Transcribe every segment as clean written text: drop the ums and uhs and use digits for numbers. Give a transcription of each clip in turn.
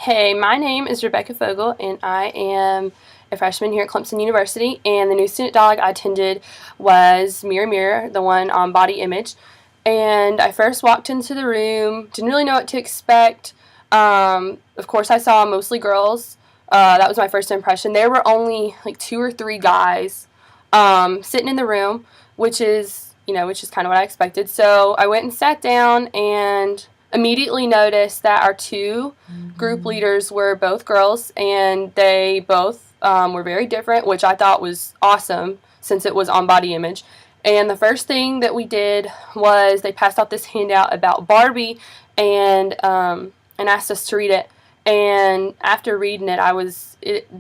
Hey, my name is Rebekah Fogle, and I am a freshman here at Clemson University. And the new student dialogue I attended was Mirror Mirror, the one on body image. And I first walked into the room, didn't really know what to expect. Of course, I saw mostly girls. That was my first impression. There were only like 2 or 3 guys sitting in the room, which is kind of what I expected. So I went and sat down and immediately noticed that our two group leaders were both girls, and they both were very different, which I thought was awesome since it was on body image. And the first thing that we did was they passed out this handout about Barbie and asked us to read it. And after reading it,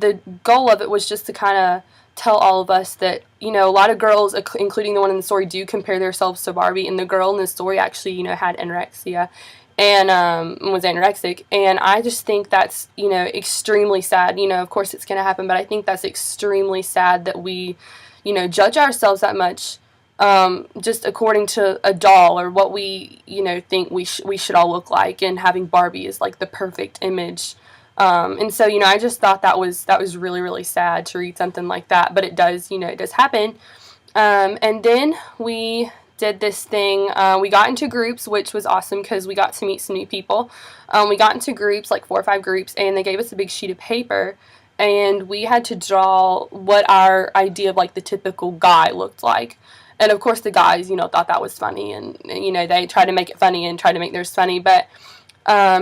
the goal of it was just to kind of tell all of us that, a lot of girls, including the one in the story, do compare themselves to Barbie, and the girl in the story actually, had anorexia and was anorexic. And I just think that's, extremely sad. Of course it's going to happen, but I think that's extremely sad that we, judge ourselves that much just according to a doll or what we, think we should all look like, and having Barbie is like the perfect image. And so, I just thought that was really, really sad to read something like that, but it does happen. And then we did this thing. We got into groups, which was awesome because we got to meet some new people. We got into groups, like 4 or 5 groups, and they gave us a big sheet of paper, and we had to draw what our idea of like the typical guy looked like. And of course the guys, thought that was funny, and they tried to make it funny and tried to make theirs funny, but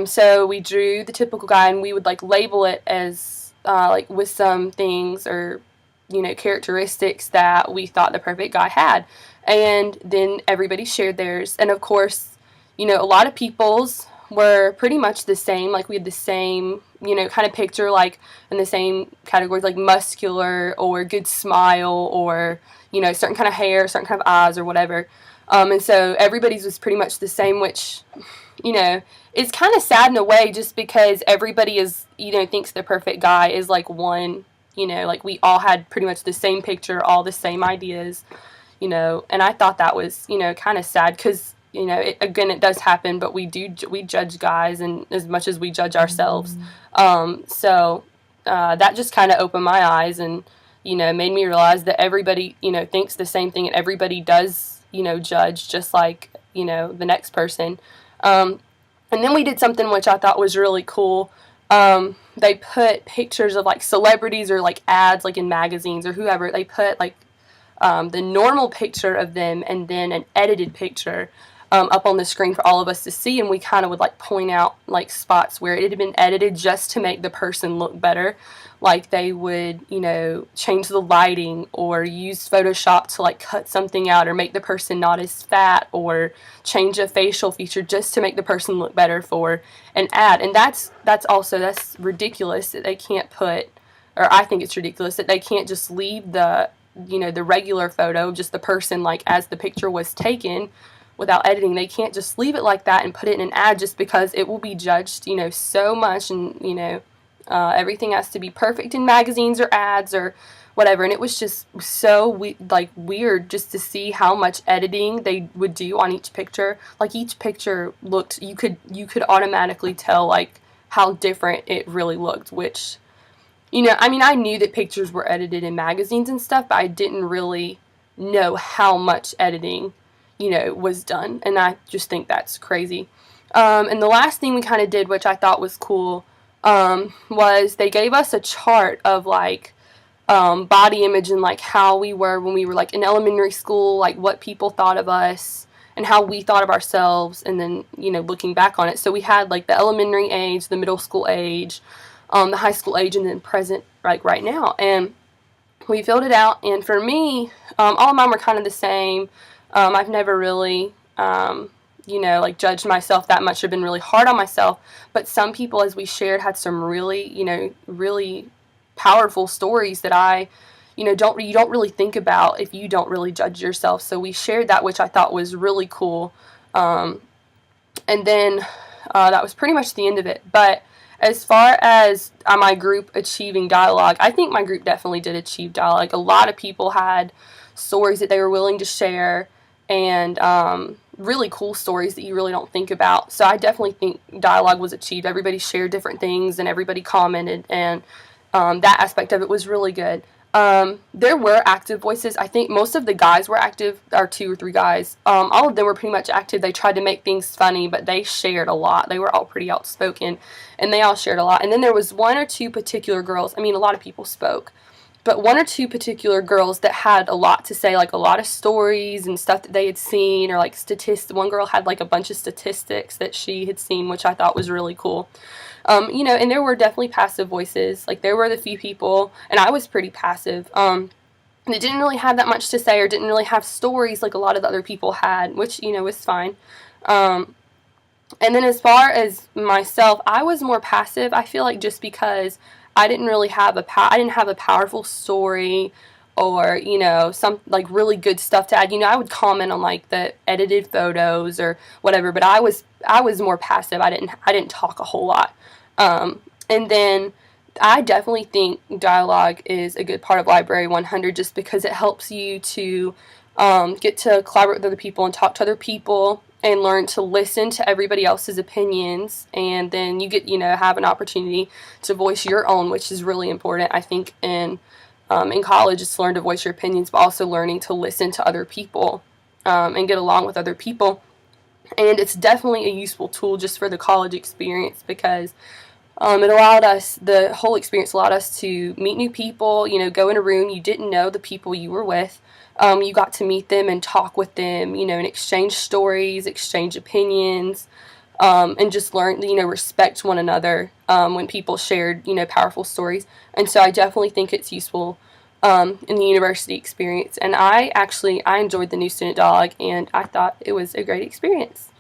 so we drew the typical guy, and we would like label it as like with some things or characteristics that we thought the perfect guy had. And then everybody shared theirs, and of course a lot of people's were pretty much the same. Like we had the same kind of picture, like in the same categories, like muscular or good smile, or certain kind of hair, certain kind of eyes, or whatever. And so everybody's was pretty much the same, which it's kind of sad in a way, just because everybody is, thinks the perfect guy is like one, like we all had pretty much the same picture, all the same ideas, and I thought that was, kind of sad because, it does happen, but we judge guys and as much as we judge ourselves. So that just kind of opened my eyes and, made me realize that everybody, thinks the same thing, and everybody does, judge just like, the next person. And then we did something which I thought was really cool. They put pictures of like celebrities or like ads, like in magazines or whoever. They put like the normal picture of them and then an edited picture up on the screen for all of us to see, and we kind of would like point out like spots where it had been edited just to make the person look better. Like they would, change the lighting or use Photoshop to like cut something out or make the person not as fat, or change a facial feature just to make the person look better for an ad. And that's ridiculous that they can't put, or I think it's ridiculous that they can't just leave the regular photo, just the person like as the picture was taken without editing. They can't just leave it like that and put it in an ad, just because it will be judged, so much, and everything has to be perfect in magazines or ads or whatever. And it was just so weird just to see how much editing they would do on each picture. Like each picture looked, you could automatically tell like how different it really looked, which I knew that pictures were edited in magazines and stuff, but I didn't really know how much editing was done, and I just think that's crazy. And the last thing we kind of did, which I thought was cool, was they gave us a chart of like body image and like how we were when we were like in elementary school, like what people thought of us and how we thought of ourselves, and then looking back on it. So we had like the elementary age, the middle school age, the high school age, and then present, like right now. And we filled it out, and for me, all of mine were kind of the same. I've never really, like judged myself that much or been really hard on myself. But some people, as we shared, had some really, really powerful stories that I, you don't really think about if you don't really judge yourself. So we shared that, which I thought was really cool. And then that was pretty much the end of it. But as far as my group achieving dialogue, I think my group definitely did achieve dialogue. A lot of people had stories that they were willing to share, and really cool stories that you really don't think about. So I definitely think dialogue was achieved. Everybody shared different things and everybody commented, and that aspect of it was really good. There were active voices. I think most of the guys were active, or 2 or 3 guys. All of them were pretty much active. They tried to make things funny, but they shared a lot. They were all pretty outspoken, and they all shared a lot. And then there was 1 or 2 particular girls. I mean, a lot of people spoke, but 1 or 2 particular girls that had a lot to say, like a lot of stories and stuff that they had seen, or like statistics. One girl had like a bunch of statistics that she had seen, which I thought was really cool. And there were definitely passive voices. Like, there were the few people, and I was pretty passive, that didn't really have that much to say, or didn't really have stories like a lot of the other people had, which, was fine. And then as far as myself, I was more passive, I feel like, just because I didn't really have I didn't have a powerful story, or, some, like, really good stuff to add. I would comment on, like, the edited photos or whatever, but I was more passive. I didn't talk a whole lot. And then I definitely think dialogue is a good part of Library 100, just because it helps you to get to collaborate with other people and talk to other people and learn to listen to everybody else's opinions, and then you get, have an opportunity to voice your own, which is really important. I think in college, it's learn to voice your opinions, but also learning to listen to other people and get along with other people. And it's definitely a useful tool just for the college experience, because the whole experience allowed us to meet new people, go in a room you didn't know the people you were with. You got to meet them and talk with them, and exchange stories, exchange opinions, and just learn, respect one another when people shared, powerful stories. And so I definitely think it's useful in the university experience. And I enjoyed the new student dialogue, and I thought it was a great experience.